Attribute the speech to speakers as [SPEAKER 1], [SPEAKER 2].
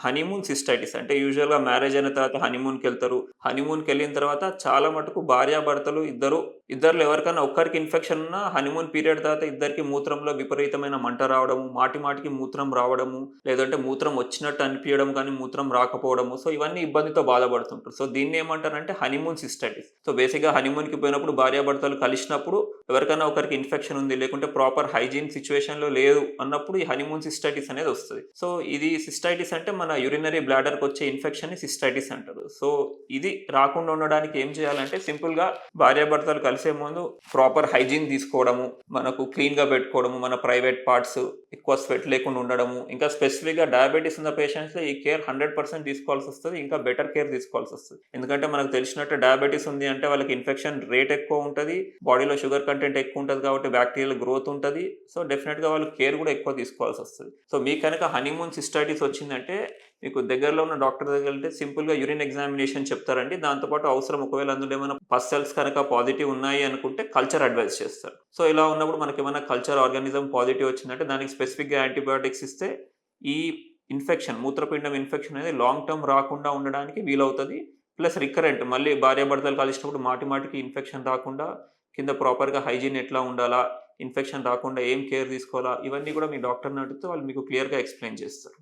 [SPEAKER 1] Honeymoon cystitis అంటే యూజువల్‌గా marriage అయిన తర్వాత హనీమూన్‌కెళ్తారు. హనీమూన్‌కెళ్ళిన తర్వాత చాలా మటుకు భార్యాభర్తలు ఇద్దరిలో ఎవరికన్నా ఒక్కరికి ఇన్ఫెక్షన్ ఉన్నా హనీమూన్ పీరియడ్ తర్వాత ఇద్దరికీ మూత్రంలో విపరీతమైన మంట రావడము, మాటి మాటికి మూత్రం రావడము, లేదంటే మూత్రం వచ్చినట్టు అనిపియడం కానీ మూత్రం రాకపోవడము. సో, ఇవన్నీ ఇబ్బందితో బాధపడుతుంటారు. సో, దీన్నేమంటారంటే హనీమూన్ సిస్టైటిస్. సో, బేసిక్‌గా హనీమూన్‌కి పోయినప్పుడు భార్యాభర్తలు కలిసినప్పుడు ఎవరికైనా ఒకరికి ఇన్ఫెక్షన్ ఉంది, లేకుంటే ప్రాపర్ హైజీన్ సిట్యుయేషన్‌లో లేదు అన్నప్పుడు ఈ హనీమూన్ సిస్టైటిస్ అనేది వస్తది. సో, ఇది సిస్టైటిస్ అంటే మన యూరినరీ బ్లాడర్‌కొచ్చే ఇన్ఫెక్షన్‌ని సిస్టైటిస్ అంటారు. సో, ఇది రాకుండా ఉండడానికి ఏం చేయాలంటే సింపుల్‌గా భార్యాభర్తలు కలిసే ముందు ప్రాపర్ హైజీన్ తీసుకోవడము, మనకు క్లీన్‌గా పెట్టుకోవడము, మన ప్రైవేట్ పార్ట్స్ ఎక్కువ స్వెట్ లేకుండా ఉండడము, ఇంకా స్పెసిఫిక్‌గా డయాబెటిస్ ఉన్న పేషెంట్స్‌లో ఈ కేర్ 100% తీసుకోవాల్సొస్తది. ఇంకా బెటర్ కేర్ తీసుకోవాల్సొస్తది. ఎందుకంటే మనకు తెలిసినట్టు డయాబెటిస్ ఉంది అంటే వాళ్ళకి ఇన్ఫెక్షన్ రేట్ ఎక్కువ ఉంటది. బాడీలో షుగర్ కంటెంట్ ఎక్కువ ఉంటది కాబట్టి బాక్టీరియల్ గ్రోత్ ఉంటది. సో, డెఫినిట్‌గా వాళ్ళు కేర్ కూడా ఎక్కువ తీసుకోవాల్సొస్తది. సో, మీకు కనుక హనీమూన్ సిస్టైటిస్ వచ్చిందంటే మీకు దగ్గరలో ఉన్న డాక్టర్ దగ్గరికెళ్తే సింపుల్‌గా యూరిన్ ఎగ్జామినేషన్ చెప్తారండి. దాంతో పాటు అవసరం ఒకవేళ అందులో ఏమైనా పస్ సెల్స్ కనుక పాజిటివ్ ఉన్నాయి అనుకుంటే కల్చర్ అడ్వైస్ చేస్తారు. సో, ఇలా ఉన్నప్పుడు మనకేమైనా కల్చర్ ఆర్గానిజం పాజిటివ్ వచ్చిందంటే దానికి స్పెసిఫిక్‌గా యాంటీబయోటిక్స్ ఇస్తే ఈ మూత్రపిండం ఇన్ఫెక్షన్ అనేది లాంగ్ టర్మ్ రాకుండా ఉండడానికి వీలవుతది. ప్లస్ రికరెంట్ మళ్ళీ భార్యాభర్తలు కలిసినప్పుడు మాటి మాటికి ఇన్ఫెక్షన్ రాకుండా కింద ప్రాపర్‌గా హైజీన్ ఎట్లా ఉండాలా? ఇన్ఫెక్షన్ రాకుండా ఏం కేర్ తీసుకోవాలా? ఇవన్నీ కూడా మీ డాక్టర్‌ని అడిగితే వాళ్ళు మీకు క్లియర్‌గా ఎక్స్‌ప్లెయిన్ చేస్తారు.